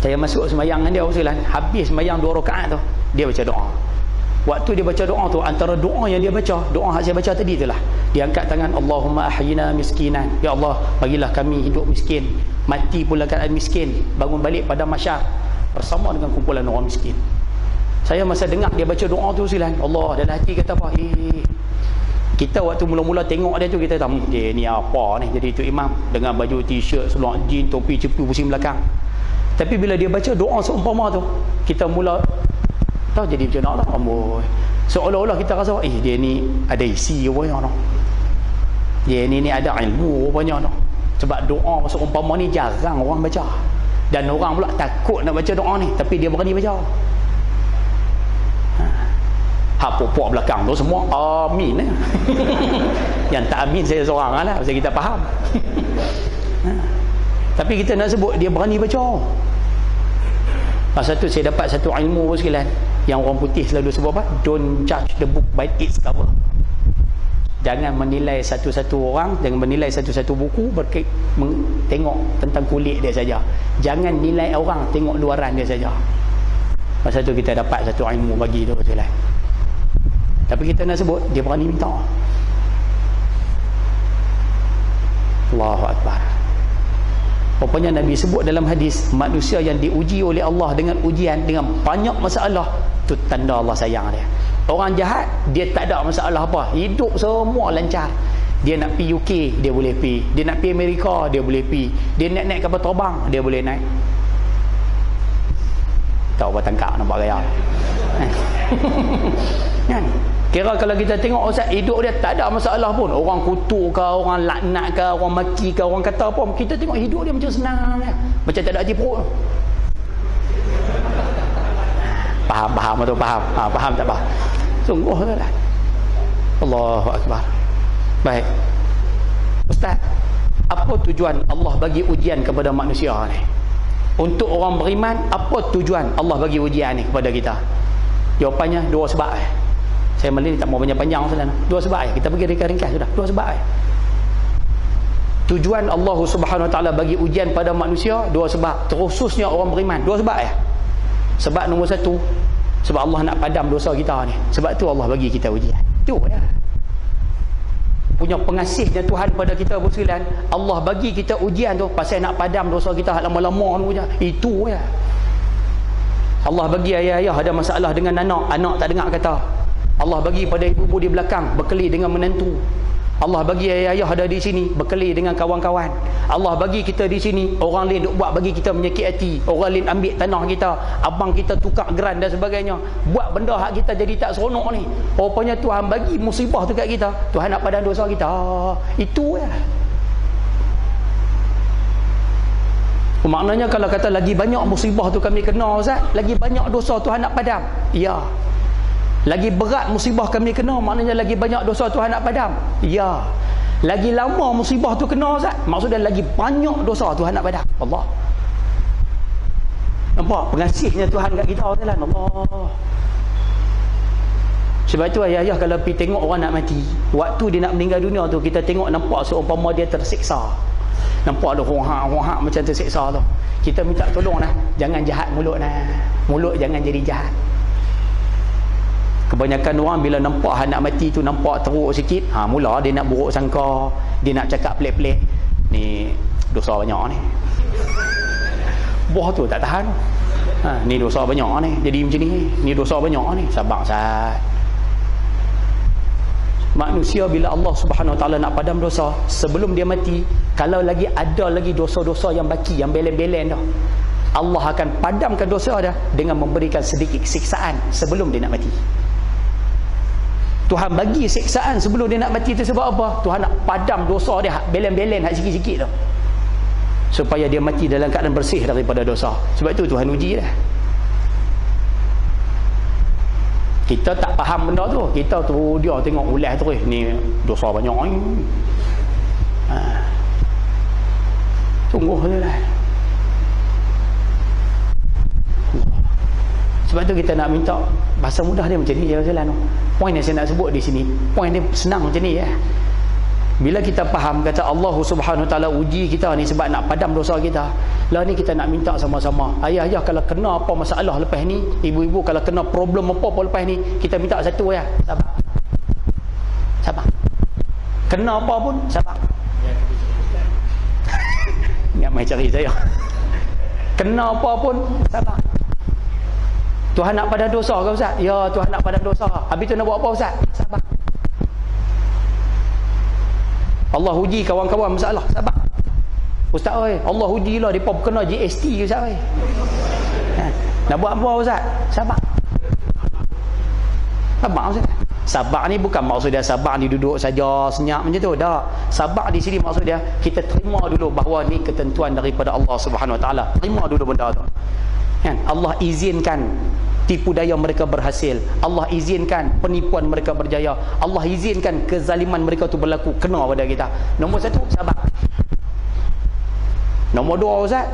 Saya masuk sembahyang dengan dia usulan. Habis sembahyang 2 rakaat tu, dia baca doa. Waktu dia baca doa tu, antara doa yang dia baca, doa yang saya baca tadi itulah. Dia angkat tangan, Allahumma ahyina miskinan. Ya Allah, bagilah kami hidup miskin, mati pula keadaan miskin, bangun balik pada masyar bersama dengan kumpulan orang miskin. Saya masa dengar dia baca doa tu usulan, Allah, dalam hati kata apa? Kita waktu mula-mula tengok dia tu, kita tahu dia ni apa ni, jadi itu imam dengan baju t-shirt, seluar jin, topi cepu, pusing belakang. Tapi bila dia baca doa seumpama tu, kita mula tahu jadi macam mana lah. Seolah-olah kita rasa dia ni ada isi rupanya no. Dia ni ada ilmu rupanya no. Sebab doa seumpama ni jarang orang baca. Dan orang pula takut nak baca doa ni, tapi dia berani baca. Pokok belakang tu semua amin. Yang tak amin saya seorang lah, pasal kita faham. Tapi kita nak sebut dia berani baca. Masa tu saya dapat satu ilmu sekalian yang orang putih selalu sebut apa? Don't judge the book by its cover. Jangan menilai satu-satu orang, jangan menilai satu-satu buku tengok tentang kulit dia saja. Jangan nilai orang tengok luaran dia saja. Masa tu kita dapat satu ilmu bagi tu sekalian. Tapi kita nak sebut dia berani minta. Allahu Akbar. Rupanya Nabi sebut dalam hadis, manusia yang diuji oleh Allah dengan ujian, dengan banyak masalah, tu tanda Allah sayang dia. Orang jahat, dia tak ada masalah apa, hidup semua lancar. Dia nak pergi UK, dia boleh pergi. Dia nak pergi Amerika, dia boleh pergi. Dia nak naik kapal terbang, dia boleh naik. Tahu apa tangkap nampak gaya. Kan? Kira kalau kita tengok Ustaz, hidup dia tak ada masalah pun. Orang kutuk ke, orang laknat ke, orang maki ke, orang kata apa, kita tengok hidup dia macam senang ya. Macam tak ada hati perut. Faham atau faham? Faham tak faham? Sungguh lah. Allahu Akbar. Baik. Ustaz, apa tujuan Allah bagi ujian kepada manusia ni? Untuk orang beriman, apa tujuan Allah bagi ujian ni kepada kita? Jawapannya 2 sebab. Saya malam ni tak mau panjang-panjang saja. 2 sebab kita pergi ringkas sudah. 2 sebab. Tujuan Allah Subhanahu Wa Taala bagi ujian pada manusia 2 sebab, terkhususnya orang beriman. 2 sebab Sebab nombor 1, sebab Allah nak padam dosa kita ni. Sebab tu Allah bagi kita ujian. Tu ya. Punya pengasihnya Tuhan pada kita bersekalian, Allah bagi kita ujian tu pasal nak padam dosa kita lama-lama tu je. Itu ya. Allah bagi ayah-ayah ada masalah dengan anak tak dengar kata. Allah bagi pada ibu-ibu di belakang berkeli dengan menantu. Allah bagi ayah-ayah ada di sini berkeli dengan kawan-kawan. Allah bagi kita di sini, orang lain duk buat bagi kita menyakit hati, orang lain ambil tanah kita, abang kita tukar geran dan sebagainya, buat benda hak kita jadi tak seronok ni. Rupanya Tuhan bagi musibah tu kat kita, Tuhan nak padam dosa kita. Itu ya. Maknanya kalau kata lagi banyak musibah tu kami kena, Ustaz, lagi banyak dosa Tuhan nak padam. Ya. Lagi berat musibah kami kena, maknanya lagi banyak dosa Tuhan nak padam. Ya. Lagi lama musibah tu kena, Ustaz, maksudnya lagi banyak dosa Tuhan nak padam. Allah. Nampak pengasihnya Tuhan kat kita, Ustaz. Allah. Sebab tu ayah-ayah kalau pergi tengok orang nak mati, waktu dia nak meninggal dunia tu, kita tengok nampak seumpama dia tersiksa. Nampak ada honhak macam tersiksa tu. Kita minta tolong lah, jangan jahat mulut lah. Mulut jangan jadi jahat. Kebanyakan orang bila nampak anak mati tu nampak teruk sikit, mula dia nak buruk sangka, dia nak cakap pelik-pelik. Ni dosa banyak ni. Buah tu tak tahan. Ni dosa banyak ni, jadi macam ni. Ni dosa banyak ni. Sabar Ustaz. Manusia bila Allah Subhanahu Wa Taala nak padam dosa, sebelum dia mati, kalau lagi ada lagi dosa-dosa yang baki, yang belen-belen dah, Allah akan padamkan dosa dah dengan memberikan sedikit siksaan sebelum dia nak mati. Tuhan bagi siksaan sebelum dia nak mati tu sebab apa? Tuhan nak padam dosa dia, belen-belen hak sikit-sikit tu, supaya dia mati dalam keadaan bersih daripada dosa. Sebab tu Tuhan uji dah. Kita tak faham benda tu, kita tu dia tengok ulas terus, ni dosa banyak ni. Sungguh je lah. Sebab tu kita nak minta, bahasa mudah dia macam ni je jalan tu. Poin yang saya nak sebut di sini, poin dia senang macam ni ya. Bila kita faham kata Allah Subhanahu Wa Taala uji kita ni sebab nak padam dosa kita, lah ni kita nak minta sama-sama. Ayah-ayah kalau kena apa masalah lepas ni, ibu-ibu kalau kena problem apa-apa lepas ni, kita minta satu ya, sabar. Sabar. Kena apa pun sabar. Ingat mai cari saya. Kena apa pun sabar. Tuhan nak padam dosa ke Ustaz? Ya, Tuhan nak padam dosa. Habis tu nak buat apa Ustaz? Sabar. Allah uji kawan-kawan masalah, sabar. Ustaz oi, Allah ujilah depa kena GST ke Ustaz oi. Nak buat apa Ustaz? Sabar. Sabar Ustaz. Sabar ni bukan maksud dia sabar ni duduk saja senyap macam tu, dah. Sabar di sini maksud dia kita terima dulu bahawa ni ketentuan daripada Allah Subhanahu Wa Taala. Terima dulu benda tu. Kan? Allah izinkan tipu daya mereka berhasil, Allah izinkan penipuan mereka berjaya, Allah izinkan kezaliman mereka tu berlaku, kena pada kita. Nombor satu, sabar. Nombor dua Ustaz,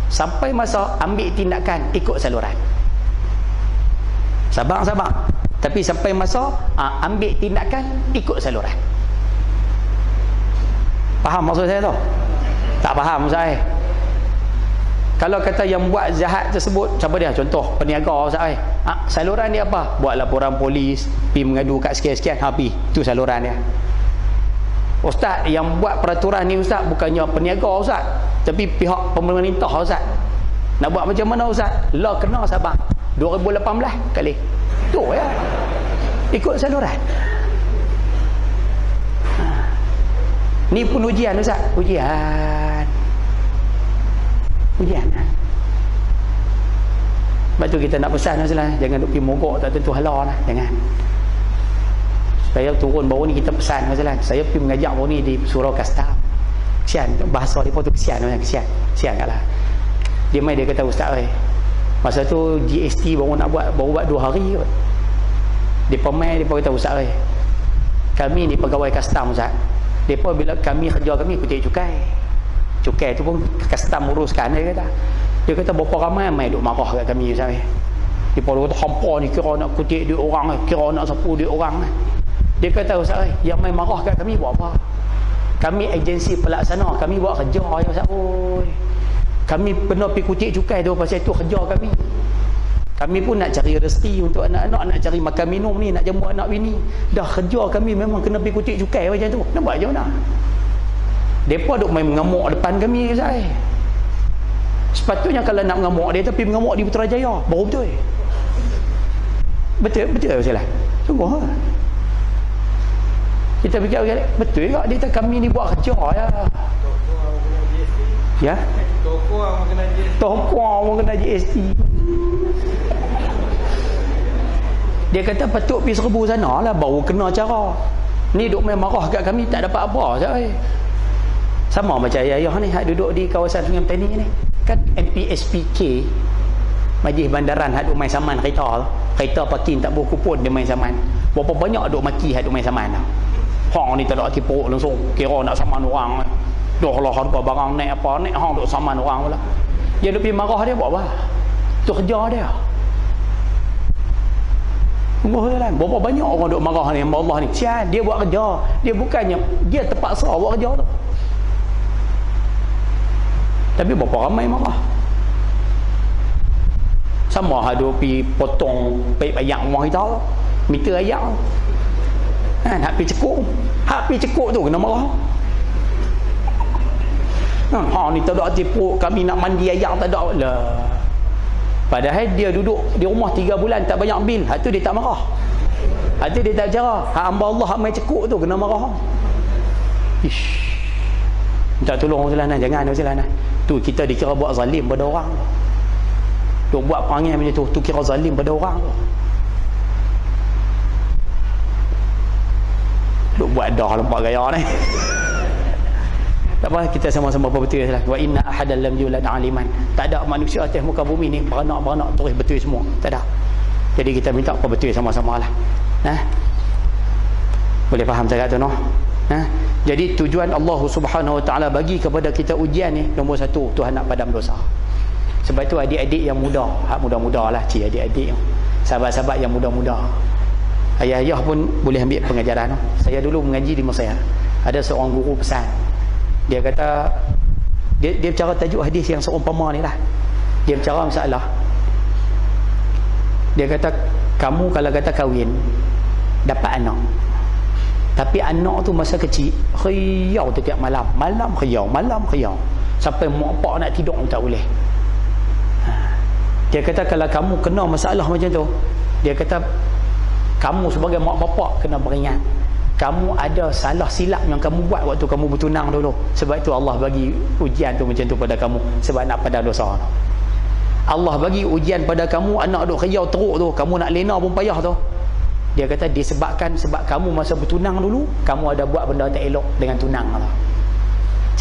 sampai masa ambil tindakan ikut saluran. Sabar. Tapi sampai masa ambil tindakan ikut saluran. Faham maksud saya tu? Tak faham Ustaz? Kalau kata yang buat jahat tersebut, siapa dia? Contoh peniaga Ustaz. Saluran dia apa? Buat laporan polis, pergi mengadu kat sekian-sekian, pergi. Itu saluran dia. Ustaz yang buat peraturan ni Ustaz bukannya peniaga Ustaz, tapi pihak pemerintah Ustaz. Nak buat macam mana Ustaz? Lah kena sabar. 2018 kali. Tu ya. Ikut saluran. Ni pun ujian Ustaz. Ujian. Sebab tu kita nak pesan Ustaz, jangan duk pergi mogok tak tentu hala lah. Jangan. Saya turun baru ni kita pesan Ustaz. Saya pergi mengajar baru ni di surau Kastam. Kesian bahasa dia pun tu, kesian katlah. Dia mai dia kata Ustaz masa tu GST baru buat 2 hari kot. Dia pemai dia pun kata Ustaz kami ni pegawai Kastam Ustaz. Depa bila kami kerja kami kutip cukai tu pun Kastam uruskan dia kata. Dia kata berapa ramai duk marah kat kami Ustaz. Dia pun kata hampa ni kira nak kutip duit orang, kira nak sapu duit orang. Dia kata Ustaz yang main marah kat kami buat apa? Kami agensi pelaksana, kami buat kerja ya Ustaz. Kami pernah pergi kutip cukai tu pasal tu kerja kami. Kami pun nak cari rezeki untuk anak-anak, nak cari makan minum ni, nak jamu anak bini. Dah kerja kami memang kena pergi kutip cukai macam tu. Nak buat macam mana? Mereka duk main mengamuk depan kami Ustaz. Sepatutnya kalau nak mengamuk dia, tapi mengamuk di Putrajaya baru betul. Betul salah. Sungguh lah. Kita fikir betul tak dia kata kami ni buat kerja ya. Ya. Toko orang kena GST. Dia kata patut pergi serbu sana lah baru kena cara. Ni duk main marah kat kami tak dapat apa je. Sama macam ayah ni hak duduk di kawasan Sungai Petani ni. Kan MPSPK Majlis Bandaran hak duk main saman kereta tu. Kereta parking tak boleh kupon dia main saman. Berapa banyak duk maki hak duk main saman tu. Hang ni tak ada hati perut langsung. Kira nak saman orang. Dah lah harga barang naik apa naik hang duk saman orang pula. Dia duk pergi marah dia buat apa? Tu kerja dia. Tunggu lah. Berapa banyak orang duk marah ni sama Allah ni. Sial dia buat kerja. Dia bukannya dia terpaksa buat kerja tu. Tapi berapa ramai marah. Sama ada pergi potong paip ayak rumah kita tu. Meter ayak tu. Nak pergi cekuk. Hak pergi cekuk tu kena marah. Ha ni tak ada hati perut kami nak mandi ayak tak ada lah. Padahal dia duduk di rumah 3 bulan tak banyak bil. Hak tu dia tak marah. Hak tu dia tak cara. Hak hamba Allah hak main cekuk tu kena marah. Ish. Minta tolong orang jangan orang tu kita dikira buat zalim pada orang. Duk buat perangai macam tu kira zalim pada orang tu. Duk buat dah lempak gaya ni. Tak apa kita sama-sama betul lah. Wa inna ahadan lam yulad aliman. Tak ada manusia atas muka bumi ni beranak-beranak terus betul semua. Tak ada. Jadi kita minta apa betul sama-sama lah. Boleh faham cakap tu noh? Jadi tujuan Allah Subhanahu Wa Taala bagi kepada kita ujian ni nombor 1 Tuhan nak padam dosa. Sebab tu adik-adik yang muda, hak muda-muda lah cik adik-adik, sahabat-sahabat yang muda-muda, ayah-ayah pun boleh ambil pengajaran. Saya dulu mengaji di Mesir, ada seorang guru pesan, dia kata dia bercara tajuk hadis yang seumpama ni lah. Dia bercara masalah, dia kata kamu kalau kata kahwin dapat anak, tapi anak tu masa kecil khiyau setiap malam khiyau sampai mak pak nak tidur tak boleh. Dia kata kalau kamu kena masalah macam tu, dia kata kamu sebagai mak bapak kena beringat kamu ada salah silap yang kamu buat waktu kamu bertunang dulu. Sebab itu Allah bagi ujian tu macam tu pada kamu, sebab nak padam dosa. Allah bagi ujian pada kamu, anak duk khiyau teruk tu, kamu nak lena pun payah tu. Dia kata disebabkan sebab kamu masa bertunang dulu kamu ada buat benda tak elok dengan tunang tu.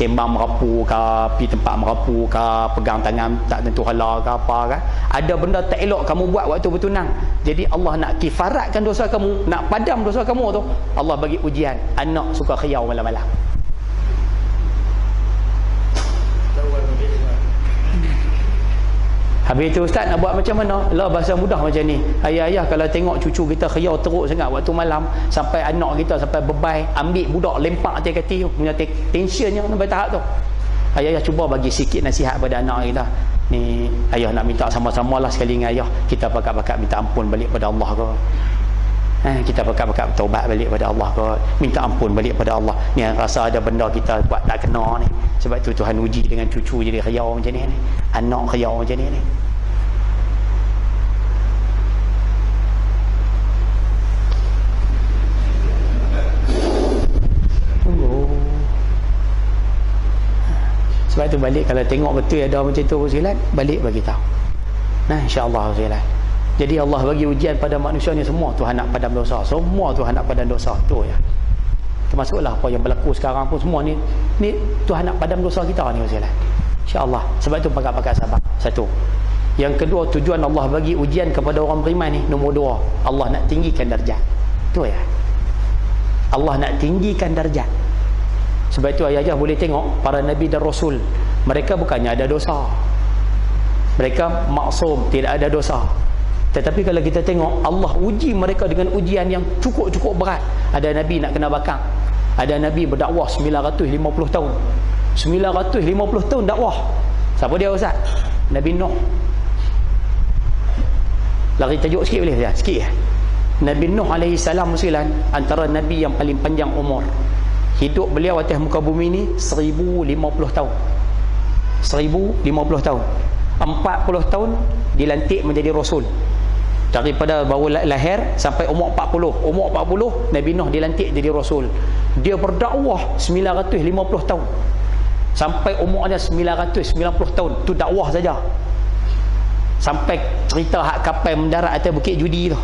Sembang merapu ke, pergi tempat merapu ke, pegang tangan tak tentu hala ke apa kan. Ada benda tak elok kamu buat waktu bertunang. Jadi Allah nak kifaratkan dosa kamu, nak padam dosa kamu tu, Allah bagi ujian. Anak suka khiyau malam-malam. Habis tu ustaz nak buat macam mana? Lah bahasa mudah macam ni. Ayah-ayah kalau tengok cucu kita khiyau teruk sangat waktu malam, sampai anak kita sampai bebai, ambil budak lempak atas kaki tu, punya tensionnya sampai tahap tu. Ayah-ayah cuba bagi sikit nasihat pada anak kita. Ni ayah nak minta sama-sama lah sekali dengan ayah, kita pakat-pakat minta ampun balik pada Allah ke. Kita pakat-pakat taubat balik pada Allah ke, minta ampun balik pada Allah. Ni rasa ada benda kita buat tak kena ni. Sebab tu Tuhan uji dengan cucu jadi khiyau macam ni, anak khiyau macam ni. Sebab tu balik kalau tengok betul ada macam tu silat, balik bagi tahu. Insya-Allah silat. Jadi Allah bagi ujian pada manusia ni semua Tuhan nak padam dosa. Semua Tuhan nak padam dosa tu ya. Termasuklah apa yang berlaku sekarang pun semua ni Tuhan nak padam dosa kita ni silat. Insya-Allah. Sebab tu pakat-pakat sabar. Satu. Yang kedua, tujuan Allah bagi ujian kepada orang beriman ni nombor 2, Allah nak tinggikan darjat. Tu ya. Allah nak tinggikan darjat. Sebab itu ayah-ayah boleh tengok para nabi dan rasul, mereka bukannya ada dosa, mereka maksum, tidak ada dosa. Tetapi kalau kita tengok Allah uji mereka dengan ujian yang cukup-cukup berat. Ada nabi nak kena bakar, ada nabi berdakwah 950 tahun. 950 tahun dakwah. Siapa dia ustaz? Nabi Nuh. Lari tajuk sikit boleh ya? Sikit ya. Nabi Nuh alaihi salam antara nabi yang paling panjang umur. Hidup beliau atas muka bumi ni 1050 tahun. 1050 tahun. 40 tahun dilantik menjadi rasul. Daripada baru lahir sampai umur 40. Umur 40 Nabi Nuh dilantik jadi rasul. Dia berdakwah 950 tahun. Sampai umurnya 990 tahun. Tu dakwah saja. Sampai cerita hak kapal mendarat atas bukit judi tu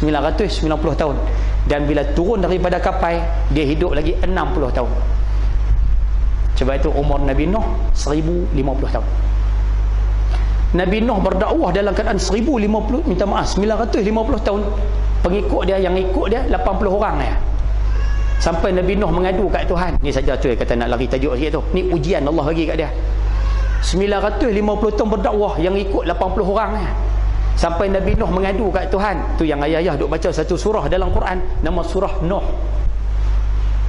990 tahun. Dan bila turun daripada kapal, dia hidup lagi 60 tahun. Sebab itu umur Nabi Nuh 1050 tahun. Nabi Nuh berdakwah dalam keadaan 950 tahun. Pengikut dia, yang ikut dia 80 orang ya. Sampai Nabi Nuh mengadu kat Tuhan. Ni saja tu kata nak lari tajuk sikit tu. Ni ujian Allah bagi kat dia. 950 tahun berdakwah, yang ikut 80 orang ya. Sampai Nabi Nuh mengadu kat Tuhan. Tu yang ayah-ayah duk baca satu surah dalam Quran, nama surah Nuh.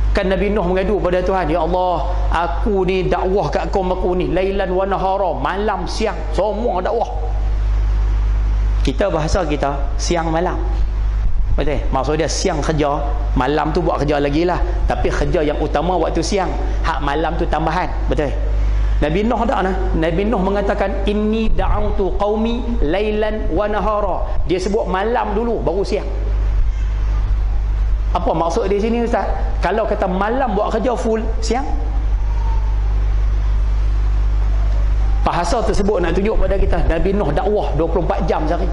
Kan Nabi Nuh mengadu pada Tuhan, ya Allah, aku ni dakwah kat kaum aku ni lailan wa nahara, malam siang semua dakwah. Kita bahasa kita siang malam, betul? Maksud dia siang kerja, malam tu buat kerja lagi lah. Tapi kerja yang utama waktu siang, hak malam tu tambahan, betul? Nabi Nuh dak nah. Nabi Nuh mengatakan inni da'autu qaumi lailan wa nahara. Dia sebut malam dulu baru siang. Apa maksud di sini Ustaz? Kalau kata malam buat kerja full, siang? Bahasa tersebut nak tunjuk pada kita Nabi Nuh dakwah 24 jam sehari.